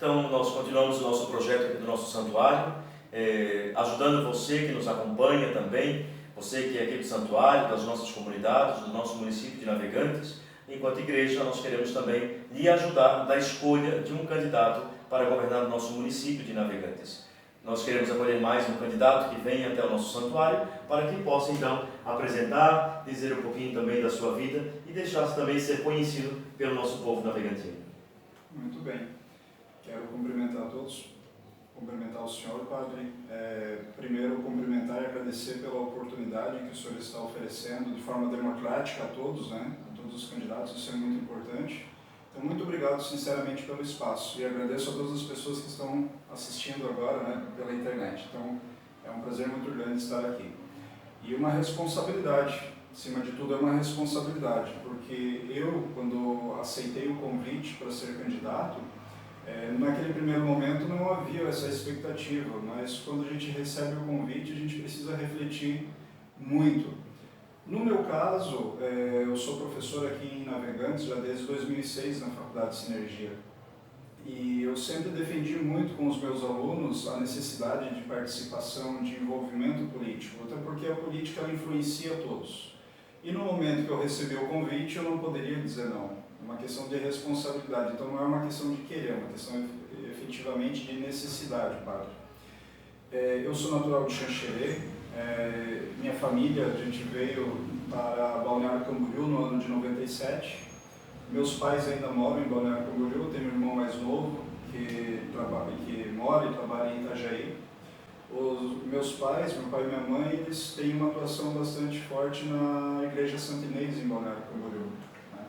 Então, nós continuamos o nosso projeto aqui do nosso santuário, ajudando você que nos acompanha também, você que é aqui do santuário, das nossas comunidades, do nosso município de Navegantes. Enquanto igreja, nós queremos também lhe ajudar na escolha de um candidato para governar o nosso município de Navegantes. Nós queremos acolher mais um candidato que venha até o nosso santuário para que possa, então, apresentar, dizer um pouquinho também da sua vida e deixar-se também ser conhecido pelo nosso povo navegantino. Muito bem. Quero cumprimentar a todos, cumprimentar o senhor, padre. Primeiro, cumprimentar e agradecer pela oportunidade que o senhor está oferecendo de forma democrática a todos, né? A todos os candidatos, isso é muito importante. Então, muito obrigado, sinceramente, pelo espaço. E agradeço a todas as pessoas que estão assistindo agora, né, pela internet. Então, é um prazer muito grande estar aqui. E uma responsabilidade, acima de tudo, é uma responsabilidade, porque eu, quando aceitei o convite para ser candidato, naquele primeiro momento não havia essa expectativa, mas quando a gente recebe o convite, a gente precisa refletir muito. No meu caso, eu sou professor aqui em Navegantes já desde 2006 na Faculdade de Sinergia. E eu sempre defendi muito com os meus alunos a necessidade de participação, de envolvimento político, até porque a política ela influencia todos. E no momento que eu recebi o convite, eu não poderia dizer não. É uma questão de responsabilidade, então não é uma questão de querer, é uma questão efetivamente de necessidade, padre. Eu sou natural de Xanxerê. Minha família, a gente veio para Balneário Camboriú no ano de 97. Meus pais ainda moram em Balneário Camboriú, tenho um irmão mais novo que mora e trabalha em Itajaí. Os meus pais, meu pai e minha mãe, eles têm uma atuação bastante forte na Igreja Santa Inês em Balneário Camboriú, né?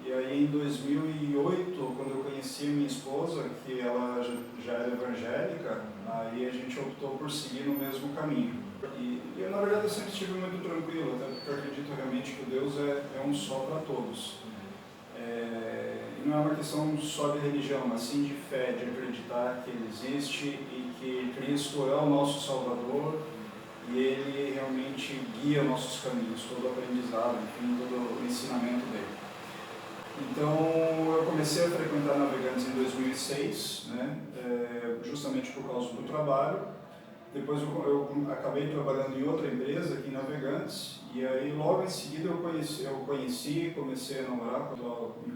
E aí em 2008, quando eu conheci minha esposa, que ela já era evangélica, aí a gente optou por seguir no mesmo caminho. E eu, na verdade, eu sempre estive muito tranquilo, até porque eu acredito realmente que Deus é um só para todos. E não é uma questão só de religião, mas sim de fé, de acreditar que Ele existe e que Cristo é o nosso Salvador e Ele realmente guia nossos caminhos, todo o aprendizado, enfim, todo o ensinamento dele. Então, eu comecei a frequentar Navegantes em 2006, né, justamente por causa do trabalho. Depois eu acabei trabalhando em outra empresa aqui em Navegantes, e aí logo em seguida eu comecei a namorar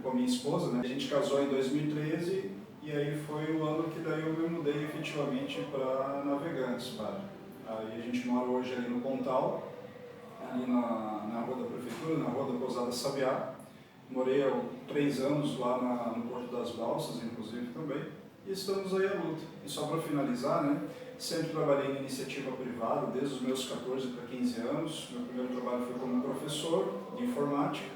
com a minha esposa, né? A gente casou em 2013 e aí foi o ano que daí eu me mudei efetivamente para Navegantes, padre. Aí a gente mora hoje ali no Pontal, ali na rua da prefeitura, na rua da Pousada Sabiá. Morei há 3 anos lá no Porto das Balsas, inclusive, também. E estamos aí à luta. E só para finalizar, né? Sempre trabalhei em iniciativa privada, desde os meus 14 para 15 anos. Meu primeiro trabalho foi como professor de informática.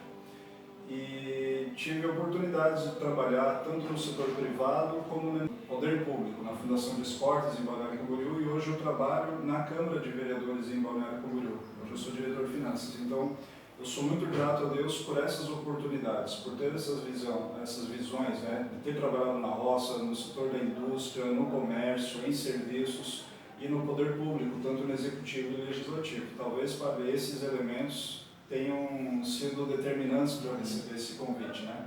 E tive oportunidades de trabalhar tanto no setor privado como no poder público, na Fundação de Esportes em Balneário Camboriú. E hoje eu trabalho na Câmara de Vereadores em Balneário Camboriú. Hoje eu sou diretor de finanças. Então, eu sou muito grato a Deus por essas oportunidades, por ter essas visões, né? De ter trabalhado na roça, no setor da indústria, no comércio, em serviços e no poder público, tanto no executivo e legislativo. Talvez para esses elementos tenham sido determinantes para eu receber esse convite, né?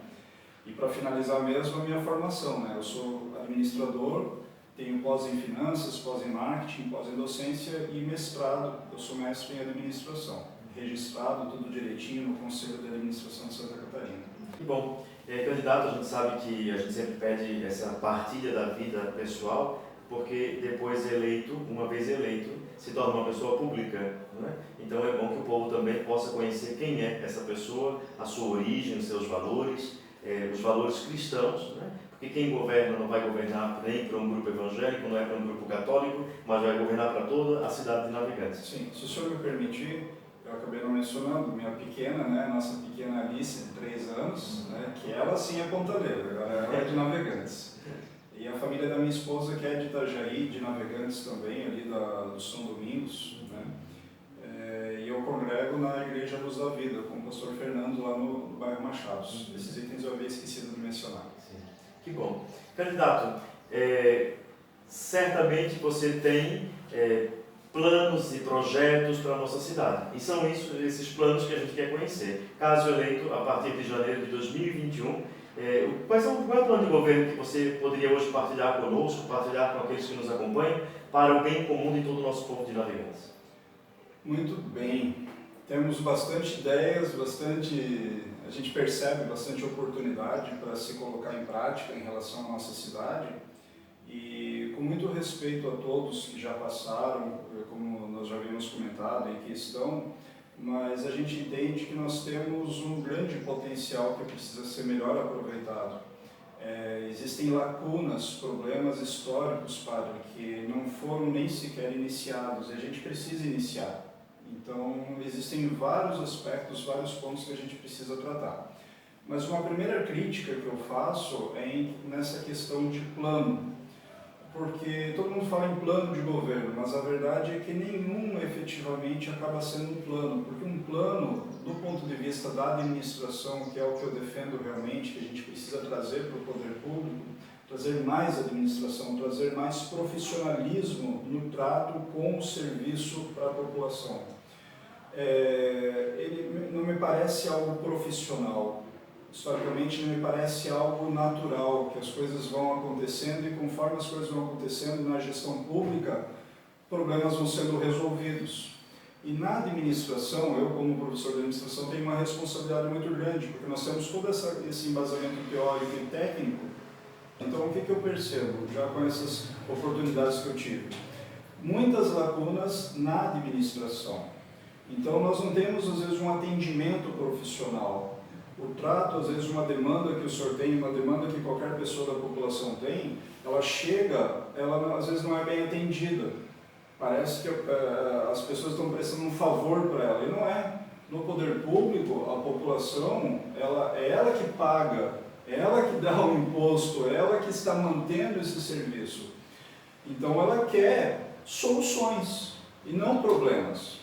E para finalizar mesmo a minha formação, né? Eu sou administrador, tenho pós em finanças, pós em marketing, pós em docência e mestrado. Eu sou mestre em administração, registrado tudo direitinho no Conselho de Administração de Santa Catarina. Que bom. Candidato, a gente sabe que a gente sempre pede essa partilha da vida pessoal, porque depois eleito, uma vez eleito, se torna uma pessoa pública, né? Então é bom que o povo também possa conhecer quem é essa pessoa, a sua origem, os seus valores, os valores cristãos, né? Porque quem governa não vai governar nem para um grupo evangélico, não é para um grupo católico, mas vai governar para toda a cidade de Navegantes. Sim, se o senhor me permitir, eu acabei não mencionando, minha pequena, né, nossa pequena Alice, de 3 anos, né, que ela sim é pontaleira, ela é de Navegantes. E a família da minha esposa, que é de Itajaí, de Navegantes também, ali do São Domingos, né, e eu congrego na Igreja Luz da Vida, com o pastor Fernando, lá no bairro Machados. Esses itens eu havia esquecido de mencionar. Sim. Que bom. Candidato, certamente você tem planos e projetos para a nossa cidade. E são esses planos que a gente quer conhecer. Caso eleito, a partir de janeiro de 2021, Qual é o plano de governo que você poderia hoje partilhar conosco, partilhar com aqueles que nos acompanham, para o bem comum de todo o nosso povo de Navegantes? Muito bem. Temos bastante ideias, a gente percebe bastante oportunidade para se colocar em prática em relação à nossa cidade. E com muito respeito a todos que já passaram, como nós já havíamos comentado e que estão, mas a gente entende que nós temos um grande potencial que precisa ser melhor aproveitado. Existem lacunas, problemas históricos, padre, que não foram nem sequer iniciados e a gente precisa iniciar. Então, existem vários aspectos, vários pontos que a gente precisa tratar. Mas uma primeira crítica que eu faço é nessa questão de plano. Porque todo mundo fala em plano de governo, mas a verdade é que nenhum efetivamente acaba sendo um plano, porque um plano, do ponto de vista da administração, que é o que eu defendo realmente, que a gente precisa trazer para o poder público, trazer mais administração, trazer mais profissionalismo no trato com o serviço para a população. Ele não me parece algo profissional. Historicamente não me parece algo natural, que as coisas vão acontecendo e conforme as coisas vão acontecendo na gestão pública, problemas vão sendo resolvidos. E na administração, eu como professor de administração tenho uma responsabilidade muito grande, porque nós temos todo esse embasamento teórico e técnico. Então o que eu percebo, já com essas oportunidades que eu tive? Muitas lacunas na administração. Então nós não temos às vezes um atendimento profissional. O trato, às vezes, uma demanda que o senhor tem, uma demanda que qualquer pessoa da população tem, ela chega, ela às vezes não é bem atendida. Parece que as pessoas estão prestando um favor para ela, e não é. No poder público, a população, é ela que paga, é ela que dá o imposto, é ela que está mantendo esse serviço. Então, ela quer soluções e não problemas.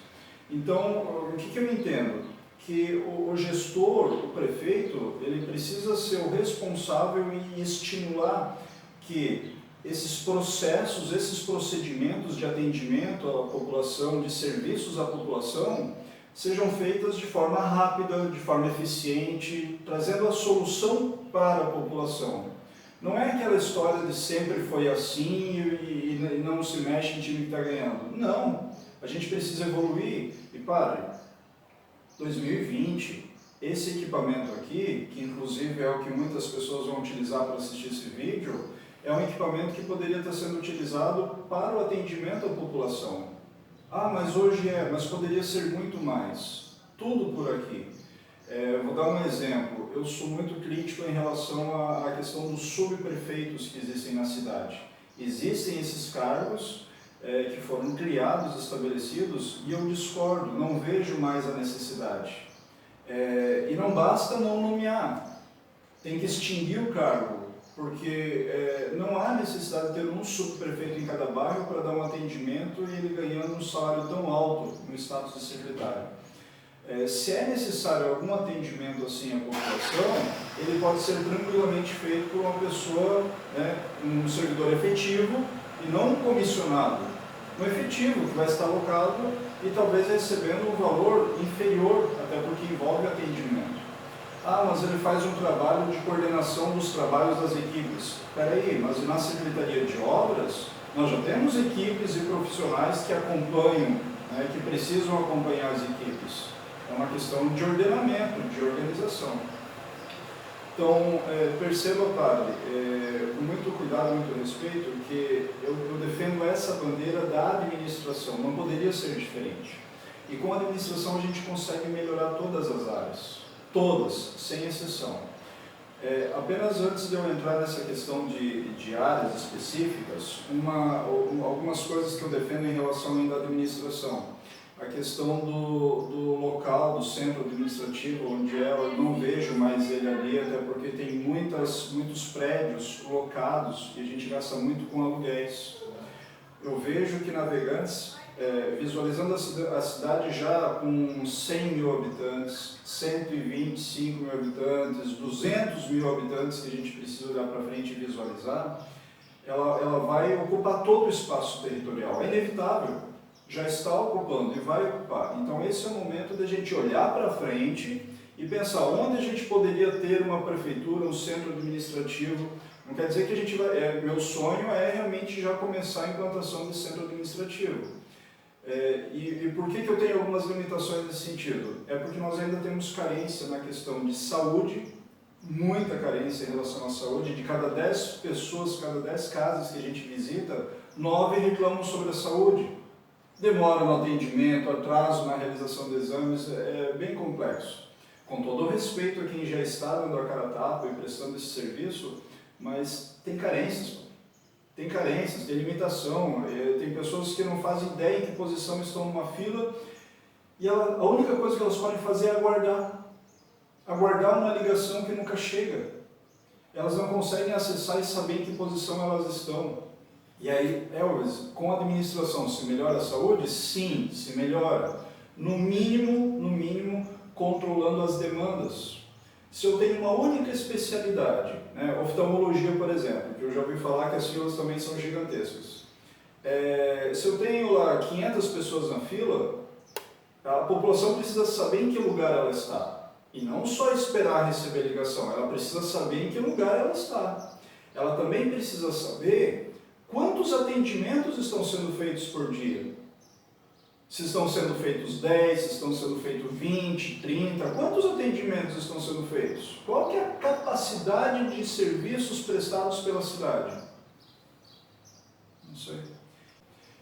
Então, o que eu entendo? Que o gestor, o prefeito, ele precisa ser o responsável em estimular que esses processos, esses procedimentos de atendimento à população, de serviços à população, sejam feitos de forma rápida, de forma eficiente, trazendo a solução para a população. Não é aquela história de sempre foi assim e não se mexe em time que está ganhando. Não, a gente precisa evoluir. E padre, 2020, esse equipamento aqui, que inclusive é o que muitas pessoas vão utilizar para assistir esse vídeo, é um equipamento que poderia estar sendo utilizado para o atendimento à população. Ah, mas hoje mas poderia ser muito mais. Tudo por aqui. Vou dar um exemplo. Eu sou muito crítico em relação à questão dos subprefeitos que existem na cidade. Existem esses cargos que foram criados, estabelecidos, e eu discordo, não vejo mais a necessidade. E não basta não nomear, tem que extinguir o cargo, porque não há necessidade de ter um subprefeito em cada bairro para dar um atendimento e ele ganhando um salário tão alto no status de secretário. Se é necessário algum atendimento assim à população, ele pode ser tranquilamente feito por uma pessoa, um servidor efetivo, e não um comissionado, um efetivo que vai estar alocado e talvez recebendo um valor inferior, até porque envolve atendimento. Ah, mas ele faz um trabalho de coordenação dos trabalhos das equipes. Espera aí, mas na Secretaria de Obras, nós já temos equipes e profissionais que acompanham, que precisam acompanhar as equipes. É uma questão de ordenamento, de organização. Então, perceba, padre, com muito cuidado, muito respeito, que eu defendo essa bandeira da administração, não poderia ser diferente. E com a administração a gente consegue melhorar todas as áreas, todas, sem exceção. Apenas antes de eu entrar nessa questão de áreas específicas, algumas coisas que eu defendo em relação ainda à administração. A questão do local, do centro administrativo, onde eu não vejo mais ele ali, até porque tem muitos prédios locados e a gente gasta muito com aluguéis. Eu vejo que Navegantes, visualizando a cidade já com 100 mil habitantes, 125 mil habitantes, 200 mil habitantes que a gente precisa olhar para frente e visualizar, ela vai ocupar todo o espaço territorial. É inevitável. Já está ocupando e vai ocupar. Então esse é o momento da gente olhar para frente e pensar onde a gente poderia ter uma prefeitura, um centro administrativo. Não quer dizer que a gente vai... meu sonho é realmente já começar a implantação de centro administrativo. E por que eu tenho algumas limitações nesse sentido? É porque nós ainda temos carência na questão de saúde, muita carência em relação à saúde. De cada 10 pessoas, cada 10 casas que a gente visita, 9 reclamam sobre a saúde. Demora no atendimento, atraso na realização de exames, é bem complexo. Com todo o respeito a quem já está dando a cara a tapa e prestando esse serviço, mas tem carências. Tem carências, tem limitação, tem pessoas que não fazem ideia em que posição estão numa fila e a única coisa que elas podem fazer é aguardar. Aguardar uma ligação que nunca chega. Elas não conseguem acessar e saber em que posição elas estão. E aí, Elvis, com a administração, se melhora a saúde? Sim, se melhora. No mínimo, controlando as demandas. Se eu tenho uma única especialidade, né, oftalmologia, por exemplo, que eu já ouvi falar que as filas também são gigantescas. Se eu tenho lá 500 pessoas na fila, a população precisa saber em que lugar ela está. E não só esperar receber a ligação, ela precisa saber em que lugar ela está. Ela também precisa saber quantos atendimentos estão sendo feitos por dia. Se estão sendo feitos 10, se estão sendo feitos 20, 30, quantos atendimentos estão sendo feitos? Qual que é a capacidade de serviços prestados pela cidade? Não sei.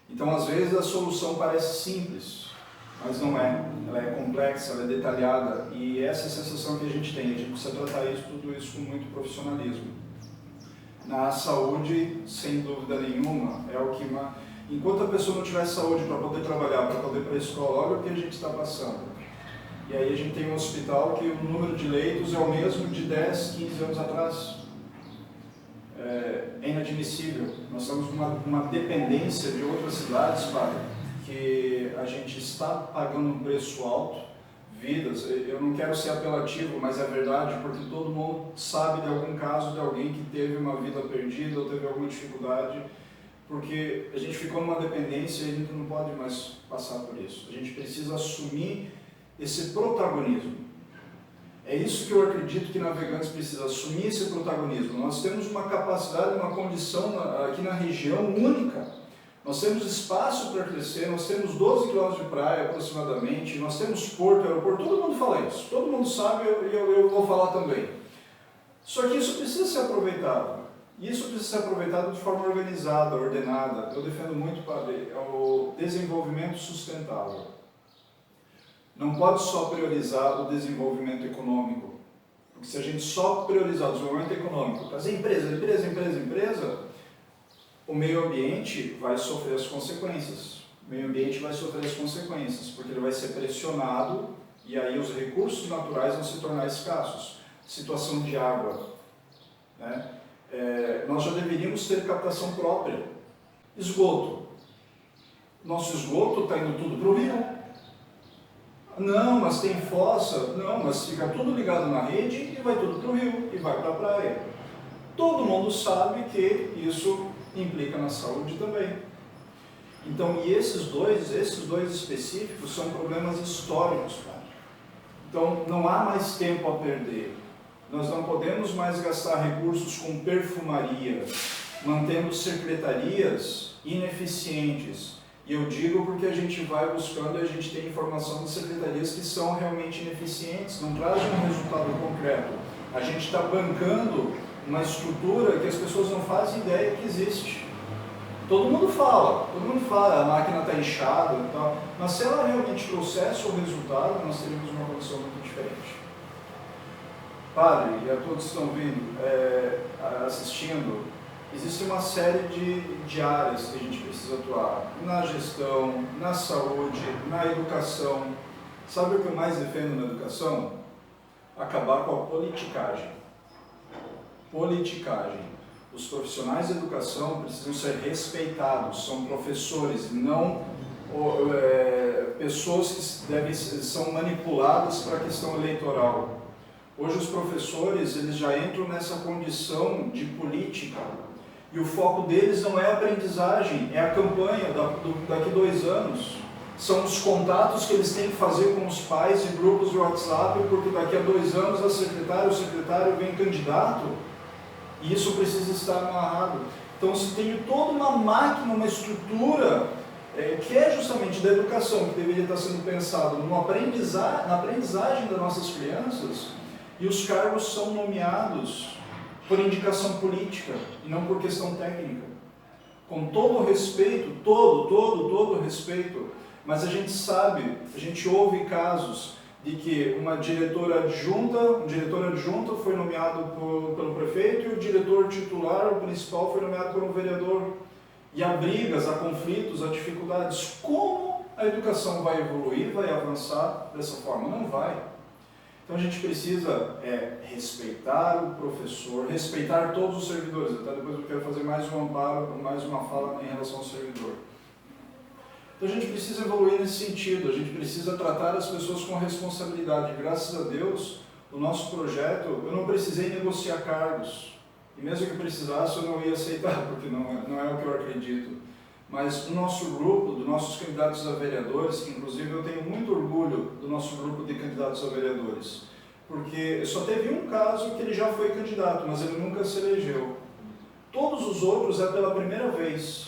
Então, às vezes, a solução parece simples, mas não é. Ela é complexa, ela é detalhada, e essa é a sensação que a gente tem. A gente precisa tratar tudo isso com muito profissionalismo. Na saúde, sem dúvida nenhuma, é o que... Enquanto a pessoa não tiver saúde para poder trabalhar, para poder ir para a escola, olha o que a gente está passando. E aí a gente tem um hospital que o número de leitos é o mesmo de 10, 15 anos atrás. É inadmissível. Nós temos uma dependência de outras cidades, padre, que a gente está pagando um preço alto, vidas. Eu não quero ser apelativo, mas é verdade, porque todo mundo sabe de algum caso de alguém que teve uma vida perdida ou teve alguma dificuldade, porque a gente ficou numa dependência e a gente não pode mais passar por isso. A gente precisa assumir esse protagonismo. É isso que eu acredito que Navegantes precisa, assumir esse protagonismo. Nós temos uma capacidade, uma condição aqui na região única. Nós temos espaço para crescer, nós temos 12 quilômetros de praia aproximadamente, nós temos porto, aeroporto, todo mundo fala isso, todo mundo sabe e eu vou falar também. Só que isso precisa ser aproveitado. E isso precisa ser aproveitado de forma organizada, ordenada. Eu defendo muito, padre, o desenvolvimento sustentável. Não pode só priorizar o desenvolvimento econômico. Porque se a gente só priorizar o desenvolvimento econômico, fazer empresa, o meio ambiente vai sofrer as consequências. O meio ambiente vai sofrer as consequências, porque ele vai ser pressionado e aí os recursos naturais vão se tornar escassos. Situação de água, né? Nós já deveríamos ter captação própria. Esgoto. Nosso esgoto está indo tudo para o rio. Não, mas tem fossa. Não, mas fica tudo ligado na rede e vai tudo para o rio e vai para a praia. Todo mundo sabe que isso implica na saúde também. Então, e esses dois específicos são problemas históricos, cara. Então, não há mais tempo a perder. Nós não podemos mais gastar recursos com perfumaria, mantendo secretarias ineficientes. E eu digo porque a gente vai buscando e a gente tem informação de secretarias que são realmente ineficientes, não trazem um resultado concreto. A gente está bancando uma estrutura que as pessoas não fazem ideia que existe. Todo mundo fala, a máquina está inchada e tal, mas se ela realmente trouxesse o resultado, nós teríamos uma condição muito diferente. Padre, e a todos que estão vindo, assistindo, existe uma série de áreas que a gente precisa atuar, na gestão, na saúde, na educação. Sabe o que eu mais defendo na educação? Acabar com a politicagem. Politicagem. Os profissionais de educação precisam ser respeitados, são professores, não pessoas que são manipuladas para a questão eleitoral. Hoje os professores eles já entram nessa condição de política e o foco deles não é a aprendizagem, é a campanha daqui 2 anos. são os contatos que eles têm que fazer com os pais e grupos de WhatsApp, porque daqui a 2 anos a secretária, o secretário vem candidato, e isso precisa estar amarrado. Então, se tem toda uma máquina, uma estrutura, que é justamente da educação, que deveria estar sendo pensado na aprendizagem das nossas crianças, e os cargos são nomeados por indicação política, e não por questão técnica. Com todo o respeito, todo respeito, mas a gente sabe, a gente ouve casos de que um diretor adjunto foi nomeado pelo prefeito e o diretor titular, o principal, foi nomeado por um vereador. E há brigas, há conflitos, há dificuldades. Como a educação vai evoluir, vai avançar dessa forma? Não vai. Então a gente precisa respeitar o professor, respeitar todos os servidores. Até depois eu quero fazer mais um amparo, mais uma fala em relação ao servidor. Então a gente precisa evoluir nesse sentido, a gente precisa tratar as pessoas com responsabilidade. Graças a Deus, o nosso projeto, eu não precisei negociar cargos. E mesmo que precisasse, eu não ia aceitar, porque não é o que eu acredito. Mas o nosso grupo, dos nossos candidatos a vereadores, que inclusive eu tenho muito orgulho do nosso grupo de candidatos a vereadores, porque só teve um caso que ele já foi candidato, mas ele nunca se elegeu. Todos os outros é pela primeira vez.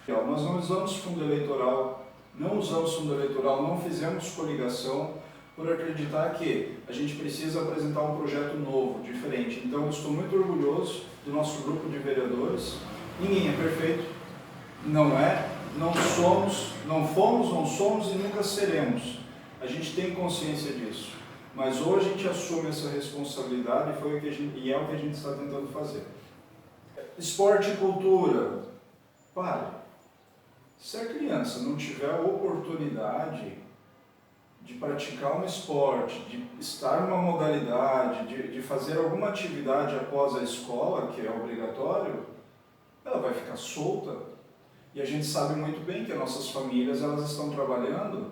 Nós não usamos fundo eleitoral, não fizemos coligação, por acreditar que a gente precisa apresentar um projeto novo, diferente. Então eu estou muito orgulhoso do nosso grupo de vereadores. Ninguém é perfeito. Não fomos, não somos e nunca seremos. A gente tem consciência disso. Mas hoje a gente assume essa responsabilidade e é o que a gente está tentando fazer. Esporte e cultura. Pare. Se a criança não tiver a oportunidade de praticar um esporte, de estar numa modalidade, de fazer alguma atividade após a escola, que é obrigatório, ela vai ficar solta. E a gente sabe muito bem que as nossas famílias elas estão trabalhando.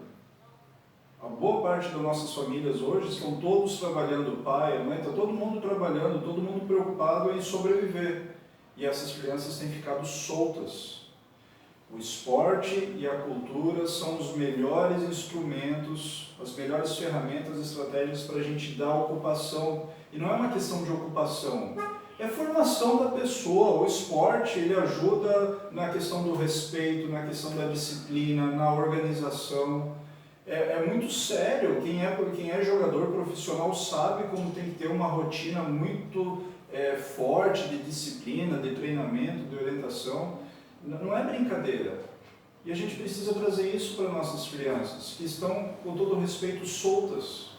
A boa parte das nossas famílias hoje estão todos trabalhando, o pai, a mãe, está todo mundo trabalhando, todo mundo preocupado em sobreviver. E essas crianças têm ficado soltas. O esporte e a cultura são os melhores instrumentos, as melhores ferramentas e estratégias para a gente dar ocupação. E não é uma questão de ocupação. É a formação da pessoa. O esporte ele ajuda na questão do respeito, na questão da disciplina, na organização. É muito sério. Quem é jogador profissional sabe como tem que ter uma rotina muito forte de disciplina, de treinamento, de orientação. Não é brincadeira. E a gente precisa trazer isso para nossas crianças, que estão, com todo respeito, soltas.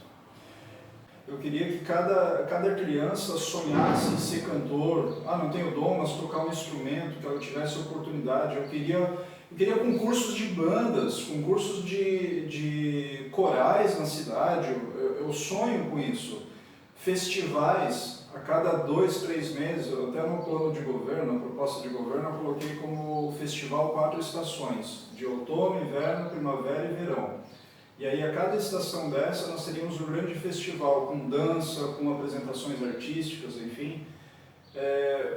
Eu queria que cada criança sonhasse em ser cantor. Não tenho dom, mas tocar um instrumento, que ela tivesse oportunidade. Eu queria concursos de bandas, concursos de corais na cidade. Eu sonho com isso. Festivais, a cada 2, 3 meses, até no plano de governo, na proposta de governo, eu coloquei como festival 4 estações, de outono, inverno, primavera e verão. E aí a cada estação dessa nós teríamos um grande festival com dança, com apresentações artísticas, enfim,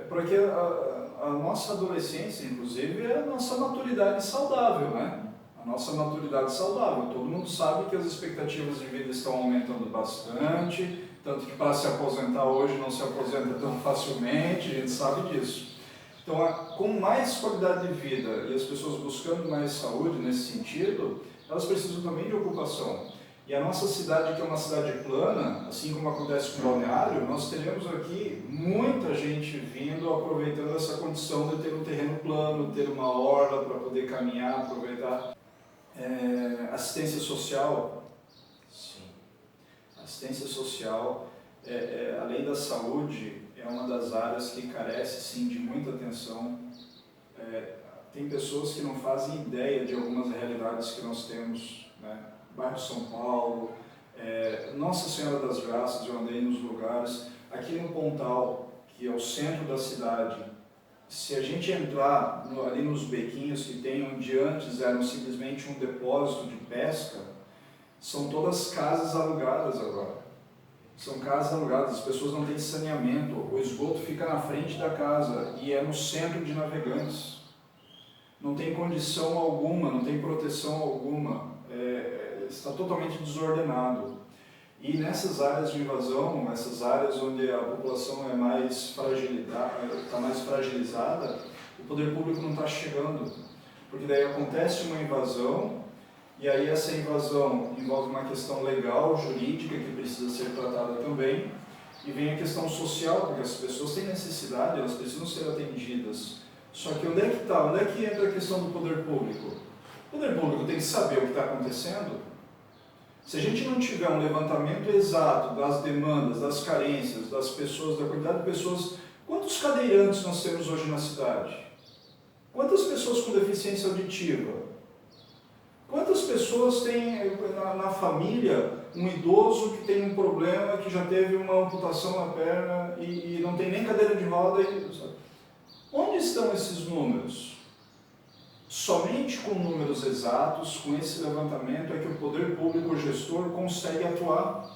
para que a nossa adolescência, inclusive, é a nossa maturidade saudável, né? A nossa maturidade saudável. Todo mundo sabe que as expectativas de vida estão aumentando bastante, tanto que para se aposentar hoje não se aposenta tão facilmente, a gente sabe disso. Então, com mais qualidade de vida e as pessoas buscando mais saúde nesse sentido, elas precisam também de ocupação. E a nossa cidade, que é uma cidade plana, assim como acontece com o Balneário, nós teremos aqui muita gente vindo, aproveitando essa condição de ter um terreno plano, ter uma orla para poder caminhar, aproveitar. Assistência social. Sim. Assistência social, além da saúde, é uma das áreas que carece sim de muita atenção. Tem pessoas que não fazem ideia de algumas realidades que nós temos, né? Bairro São Paulo, Nossa Senhora das Graças, eu andei nos lugares. Aqui no Pontal, que é o centro da cidade, se a gente entrar ali nos bequinhos que tem, onde antes eram simplesmente um depósito de pesca, são todas casas alugadas agora. São casas alugadas, as pessoas não têm saneamento, o esgoto fica na frente da casa e é no centro de Navegantes. Não tem condição alguma, não tem proteção alguma. está totalmente desordenado. E nessas áreas de invasão, essas áreas onde a população está mais fragilizada, o poder público não está chegando. Porque daí acontece uma invasão, e aí essa invasão envolve uma questão legal, jurídica, que precisa ser tratada também, e vem a questão social, porque as pessoas têm necessidade, elas precisam ser atendidas. Só que onde é que está? Onde é que entra a questão do poder público? O poder público tem que saber o que está acontecendo. Se a gente não tiver um levantamento exato das demandas, das carências, das pessoas, da quantidade de pessoas, quantos cadeirantes nós temos hoje na cidade? Quantas pessoas com deficiência auditiva? Quantas pessoas têm na família um idoso que tem um problema, que já teve uma amputação na perna e não tem nem cadeira de roda? Onde estão esses números? Somente com números exatos, com esse levantamento, é que o poder público, o gestor, consegue atuar,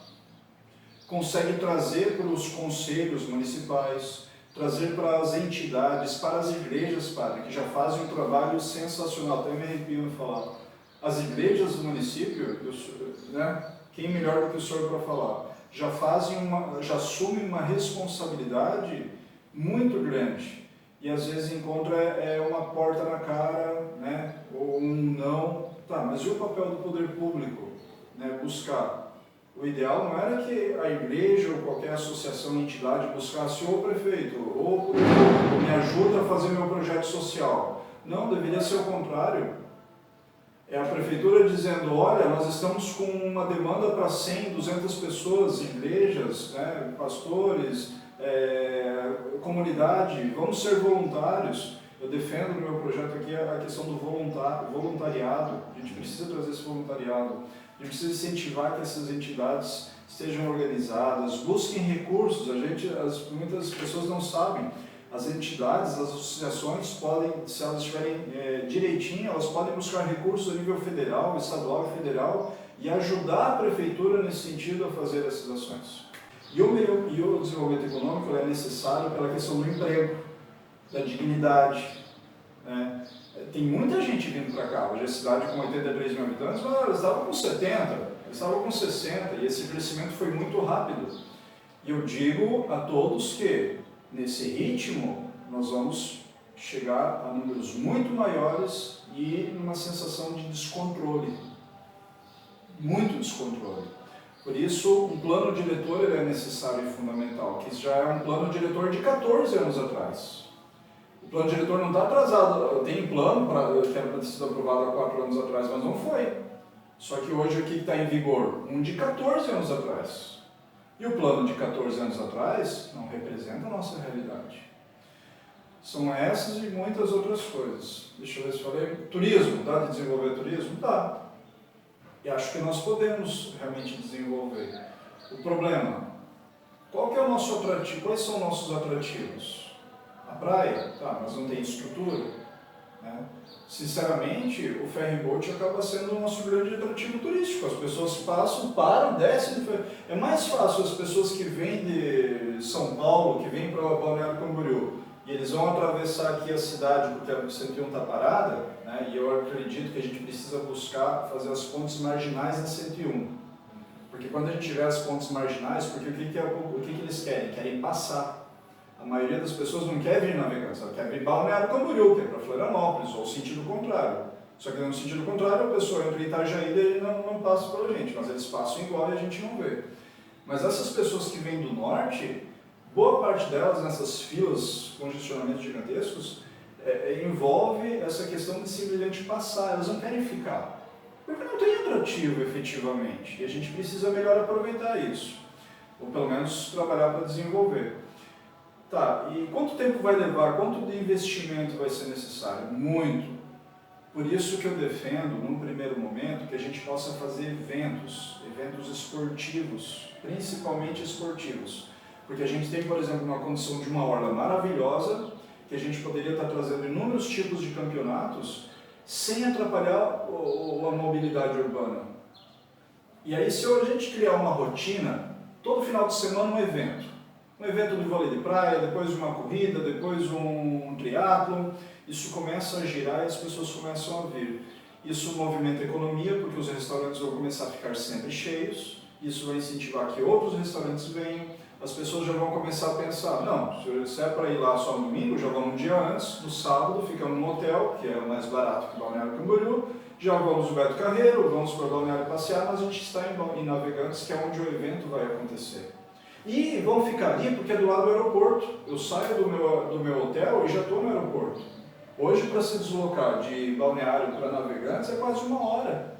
consegue trazer para os conselhos municipais, trazer para as entidades, para as igrejas, padre, que já fazem um trabalho sensacional, até me arrepio em falar. As igrejas do município, né, quem melhor do que o senhor para falar, já assumem uma responsabilidade muito grande. E às vezes encontra uma porta na cara, né, ou um não. Tá, mas e o papel do poder público? Né, buscar. O ideal não era que a igreja ou qualquer associação, entidade buscasse o prefeito, ou me ajuda a fazer meu projeto social. Não, deveria ser o contrário. É a prefeitura dizendo, olha, nós estamos com uma demanda para 100, 200 pessoas, igrejas, né, pastores, comunidade, vamos ser voluntários. Eu defendo no meu projeto aqui a questão do voluntariado. A gente precisa trazer esse voluntariado. A gente precisa incentivar que essas entidades estejam organizadas, busquem recursos. Muitas pessoas não sabem. As entidades, as associações podem, se elas estiverem direitinho, elas podem buscar recursos a nível federal, estadual e federal e ajudar a prefeitura nesse sentido a fazer essas ações. E o desenvolvimento econômico é necessário pela questão do emprego, da dignidade. Né? Tem muita gente vindo para cá. Hoje a cidade com 83 mil habitantes, mas eles estavam com 70, eles estavam com 60, e esse crescimento foi muito rápido. E eu digo a todos que, nesse ritmo, nós vamos chegar a números muito maiores e numa sensação de descontrole. Muito descontrole. Por isso, um plano diretor ele é necessário e fundamental, que já é um plano diretor de 14 anos atrás. O plano diretor não está atrasado, tem plano que era para ter sido aprovado há 4 anos atrás, mas não foi. Só que hoje o que está em vigor? Um de 14 anos atrás. E o plano de 14 anos atrás não representa a nossa realidade. São essas e muitas outras coisas. Deixa eu ver se falei. Turismo, dá de desenvolver turismo? Dá. E acho que nós podemos realmente desenvolver. O problema, qual que é o nosso atrativo? Quais são os nossos atrativos? A praia? Tá, mas não tem estrutura. Né? Sinceramente, o ferryboat acaba sendo o nosso grande atrativo turístico. As pessoas passam, param, descem. É mais fácil as pessoas que vêm de São Paulo, que vêm para Balneário Camboriú, e eles vão atravessar aqui a cidade porque a 101 está parada, né? E eu acredito que a gente precisa buscar fazer as pontes marginais na 101. Porque quando a gente tiver as pontes marginais, porque o que eles querem? Querem passar. A maioria das pessoas não quer vir navegar, ela quer vir Balneário Camboriú, que é para Florianópolis, ou sentido contrário. Só que no sentido contrário, a pessoa entra em Itajaí e não passa pela gente, mas eles passam igual e a gente não vê. Mas essas pessoas que vêm do norte, boa parte delas, nessas filas, congestionamentos gigantescos, envolve essa questão de simplesmente passar, elas não querem ficar. Porque não tem atrativo efetivamente, e a gente precisa melhor aproveitar isso, ou pelo menos trabalhar para desenvolver. Tá, e quanto tempo vai levar, quanto de investimento vai ser necessário? Muito. Por isso que eu defendo, num primeiro momento, que a gente possa fazer eventos esportivos, principalmente esportivos. Porque a gente tem, por exemplo, uma condição de uma orla maravilhosa, que a gente poderia estar trazendo inúmeros tipos de campeonatos, sem atrapalhar a mobilidade urbana. E aí, se a gente criar uma rotina, todo final de semana um evento de vôlei de praia, depois uma corrida, depois um triatlo, isso começa a girar e as pessoas começam a vir. Isso movimenta a economia, porque os restaurantes vão começar a ficar sempre cheios, isso vai incentivar que outros restaurantes venham, as pessoas já vão começar a pensar, não, se é para ir lá só no domingo, já vamos um dia antes, no sábado ficamos num hotel, que é mais barato que Balneário Camboriú, já vamos no Beto Carreiro, vamos para Balneário passear, mas a gente está em Navegantes, que é onde o evento vai acontecer. E vão ficar ali porque é do lado do aeroporto. Eu saio do meu hotel e já estou no aeroporto. Hoje, para se deslocar de Balneário para Navegantes é quase 1 hora.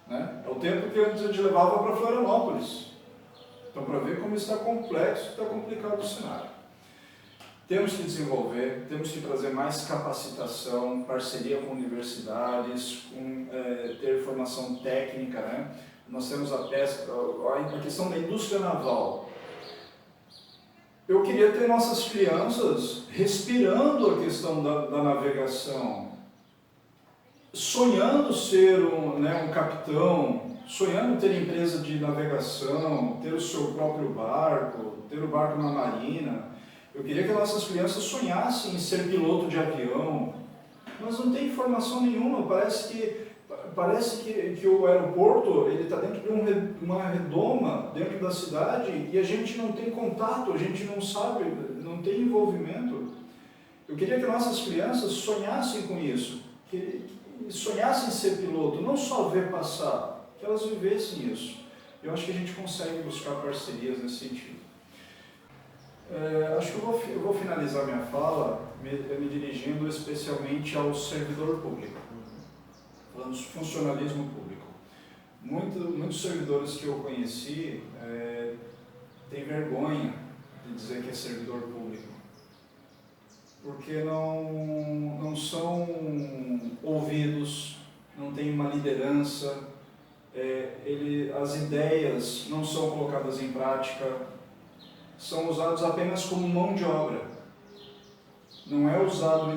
Né? É o tempo que antes a gente levava para Florianópolis. Então, para ver como está complexo, está complicado o cenário. Temos que desenvolver, temos que trazer mais capacitação, parceria com universidades, ter formação técnica, né? Nós temos a pesca, a questão da indústria naval. Eu queria ter nossas crianças respirando a questão da navegação, sonhando ser um capitão, sonhando ter empresa de navegação, ter o seu próprio barco, ter o barco na marina. Eu queria que nossas crianças sonhassem em ser piloto de avião, mas não tem informação nenhuma. Parece que o aeroporto está dentro de uma redoma dentro da cidade e a gente não tem contato, a gente não sabe, não tem envolvimento. Eu queria que nossas crianças sonhassem com isso, que sonhassem em ser piloto, não só ver passar, que elas vivessem isso. Eu acho que a gente consegue buscar parcerias nesse sentido. Acho que eu vou finalizar minha fala me dirigindo especialmente ao servidor público, falando de funcionalismo público. Muitos servidores que eu conheci têm vergonha de dizer que é servidor público, porque não são ouvidos, não tem uma liderança, as ideias não são colocadas em prática, são usados apenas como mão de obra. Não é usado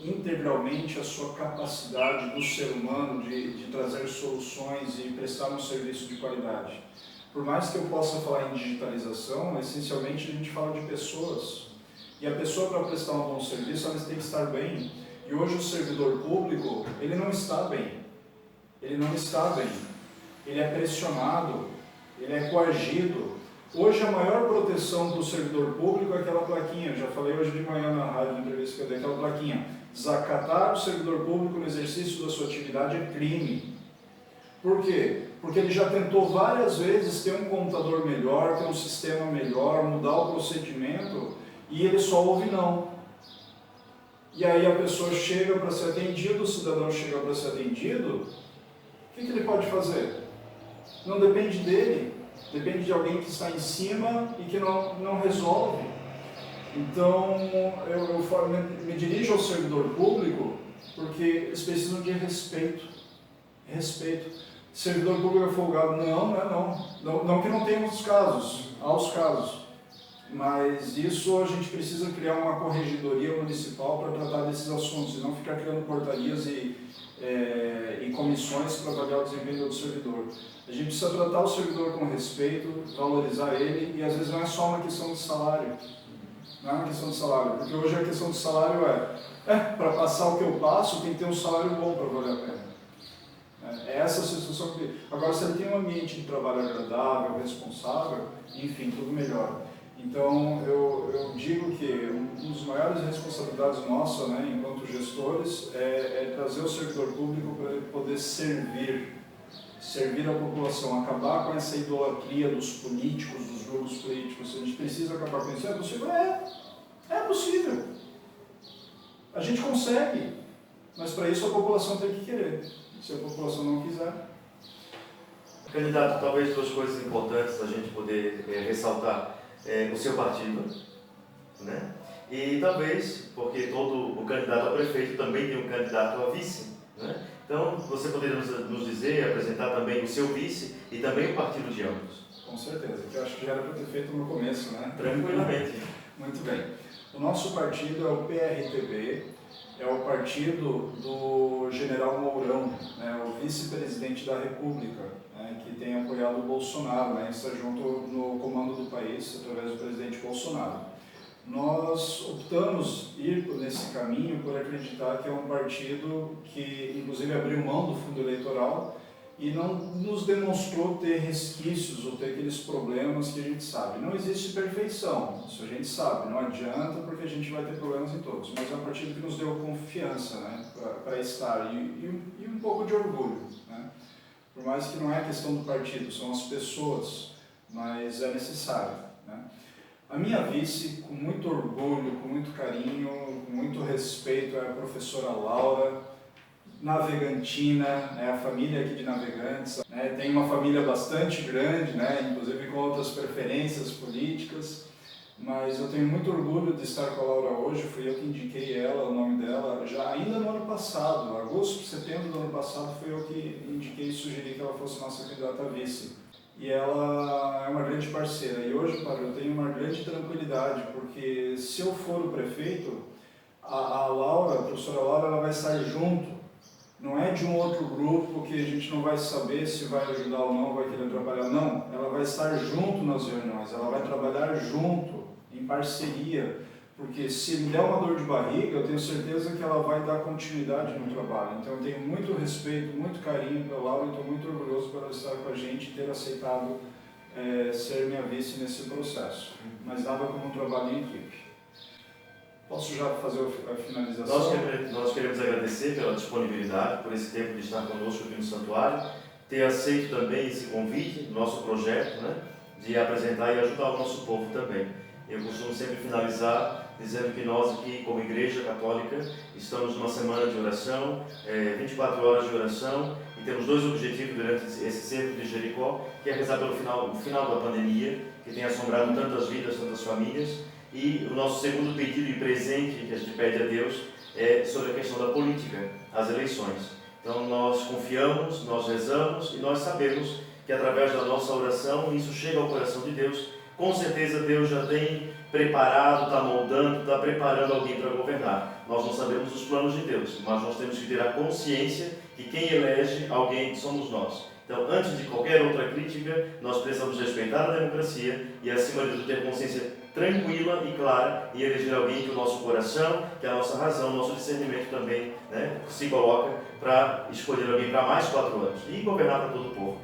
integralmente a sua capacidade do ser humano de trazer soluções e prestar um serviço de qualidade. Por mais que eu possa falar em digitalização, essencialmente a gente fala de pessoas. E a pessoa, para prestar um bom serviço, ela tem que estar bem. E hoje o servidor público, ele não está bem. Ele não está bem. Ele é pressionado, ele é coagido. Hoje a maior proteção para o servidor público é aquela plaquinha, já falei hoje de manhã na rádio, na entrevista que eu dei, aquela plaquinha: desacatar o servidor público no exercício da sua atividade é crime. Por quê? Porque ele já tentou várias vezes ter um computador melhor, ter um sistema melhor, mudar o procedimento, e ele só ouve não. E aí a pessoa chega para ser atendido, o cidadão chega para ser atendido, o que ele pode fazer? Não depende dele. Depende de alguém que está em cima e que não resolve. Então, eu me dirijo ao servidor público porque eles precisam de respeito. Respeito. Servidor público é folgado? Não que não tenha os casos, há os casos. Mas isso a gente precisa criar uma corregedoria municipal para tratar desses assuntos, e não ficar criando portarias e comissões para avaliar o desempenho do servidor. A gente precisa tratar o servidor com respeito, valorizar ele, e às vezes não é só uma questão de salário. Não é uma questão de salário, porque hoje a questão de salário para passar o que eu passo, tem que ter um salário bom para valer a pena. É essa a situação que... Agora, se ele tem um ambiente de trabalho agradável, responsável, enfim, tudo melhor. Então, eu digo que uma das maiores responsabilidades nossas, né, enquanto gestores, é trazer o servidor público para ele poder servir a população, acabar com essa idolatria dos políticos, dos grupos políticos. A gente precisa acabar com isso. É possível? É possível. A gente consegue, mas para isso a população tem que querer. Se a população não quiser... Candidato, talvez duas coisas importantes a gente poder ressaltar. O seu partido, né? E talvez, porque todo o candidato a prefeito também tem um candidato a vice, né? Então, você poderia nos dizer, apresentar também o seu vice e também o partido de ambos? Com certeza, que eu acho que já era para ter feito no começo, né? Tranquilamente. Muito bem. O nosso partido é o PRTB, é o partido do General Mourão, né, o vice-presidente da República, né, que tem apoiado o Bolsonaro, né, está junto no comando do país através do presidente Bolsonaro. nós optamos ir por esse caminho por acreditar que é um partido que, inclusive, abriu mão do fundo eleitoral e não nos demonstrou ter resquícios ou ter aqueles problemas que a gente sabe. Não existe perfeição, isso a gente sabe, não adianta porque a gente vai ter problemas em todos, mas é um partido que nos deu confiança, né, para estar e um pouco de orgulho, né? Por mais que não é questão do partido, são as pessoas, mas é necessário, né? A minha vice, com muito orgulho, com muito carinho, com muito respeito, é a professora Laura, navegantina, né, a família aqui de Navegantes, né, tem uma família bastante grande, né, inclusive com outras preferências políticas, mas eu tenho muito orgulho de estar com a Laura hoje, fui eu que indiquei ela, o nome dela, já ainda no ano passado, agosto, setembro do ano passado, fui eu que indiquei e sugeri que ela fosse nossa candidata a vice. E ela é uma grande parceira, e hoje, padre, eu tenho uma grande tranquilidade, porque se eu for o prefeito, a Laura, a professora Laura, ela vai estar junto. Não é de um outro grupo que a gente não vai saber se vai ajudar ou não, vai querer trabalhar. Não, ela vai estar junto nas reuniões, ela vai trabalhar junto, em parceria, porque se me der uma dor de barriga, eu tenho certeza que ela vai dar continuidade no trabalho. Então eu tenho muito respeito, muito carinho pela Laura e estou muito orgulhoso por ela estar com a gente e ter aceitado ser minha vice nesse processo. Mas nada como um trabalho em equipe. Posso já fazer a finalização? Nós queremos agradecer pela disponibilidade, por esse tempo de estar conosco aqui no Santuário, ter aceito também esse convite, nosso projeto, né, de apresentar e ajudar o nosso povo também. Eu costumo sempre finalizar dizendo que nós aqui, como Igreja Católica, estamos numa semana de oração, 24 horas de oração, e temos dois objetivos durante esse cerco de Jericó, que é rezar pelo final da pandemia, que tem assombrado tantas vidas, tantas famílias. E o nosso segundo pedido e presente que a gente pede a Deus é sobre a questão da política, as eleições. Então nós confiamos, nós rezamos e nós sabemos que através da nossa oração isso chega ao coração de Deus. Com certeza Deus já tem preparado, está moldando, está preparando alguém para governar. Nós não sabemos os planos de Deus, mas nós temos que ter a consciência que quem elege alguém somos nós. Então, antes de qualquer outra crítica, nós precisamos respeitar a democracia e, acima de tudo, ter consciência tranquila e clara e eleger alguém que o nosso coração, que a nossa razão, o nosso discernimento também, né, se coloca para escolher alguém para mais 4 anos e governar para todo o povo.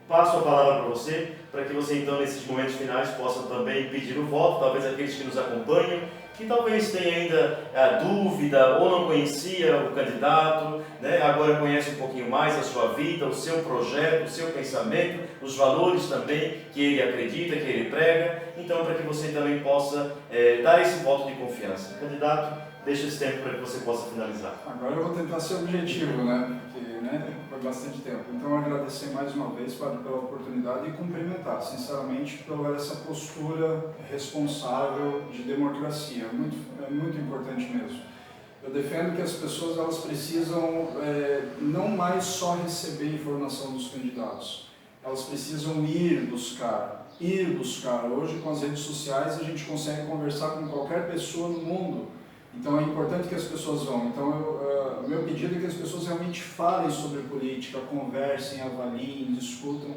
Passo a palavra para você, para que você então nesses momentos finais possa também pedir o voto, talvez aqueles que nos acompanham, que talvez tenha ainda a dúvida ou não conhecia o candidato, né? Agora conhece um pouquinho mais a sua vida, o seu projeto, o seu pensamento, os valores também que ele acredita, que ele prega, então para que você também possa dar esse voto de confiança. Candidato, deixa esse tempo para que você possa finalizar. Agora eu vou tentar ser objetivo, né? Porque foi bastante tempo. Então, agradecer mais uma vez, padre, pela oportunidade e cumprimentar, sinceramente, pela essa postura responsável de democracia. É muito importante mesmo. Eu defendo que as pessoas elas precisam não mais só receber informação dos candidatos. Elas precisam ir buscar. Hoje, com as redes sociais, a gente consegue conversar com qualquer pessoa no mundo. Então é importante que as pessoas vão. Então o meu pedido é que as pessoas realmente falem sobre política, conversem, avaliem, discutam.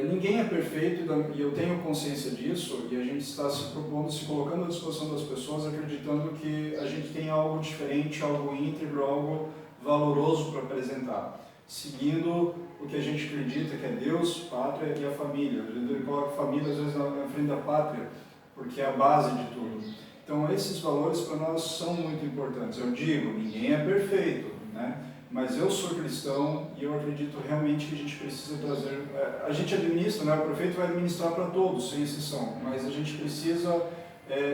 Ninguém é perfeito e eu tenho consciência disso e a gente está se propondo, se colocando à disposição das pessoas, acreditando que a gente tem algo diferente, algo íntegro, algo valoroso para apresentar, seguindo o que a gente acredita que é Deus, pátria e a família. Ele coloca a família às vezes na frente da pátria, porque é a base de tudo. Então, esses valores para nós são muito importantes. Eu digo, ninguém é perfeito, né? Mas eu sou cristão e eu acredito realmente que a gente precisa trazer... A gente administra, né? O prefeito vai administrar para todos, sem exceção, mas a gente precisa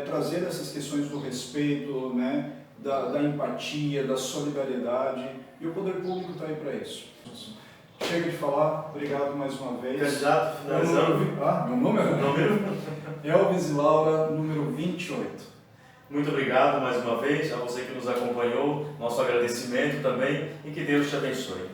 trazer essas questões do respeito, né? Da empatia, da solidariedade, e o poder público está aí para isso. Chega de falar, obrigado mais uma vez. Candidato, finalizando. Meu número? Elvis e Laura, número 28. Muito obrigado mais uma vez a você que nos acompanhou, nosso agradecimento também e que Deus te abençoe.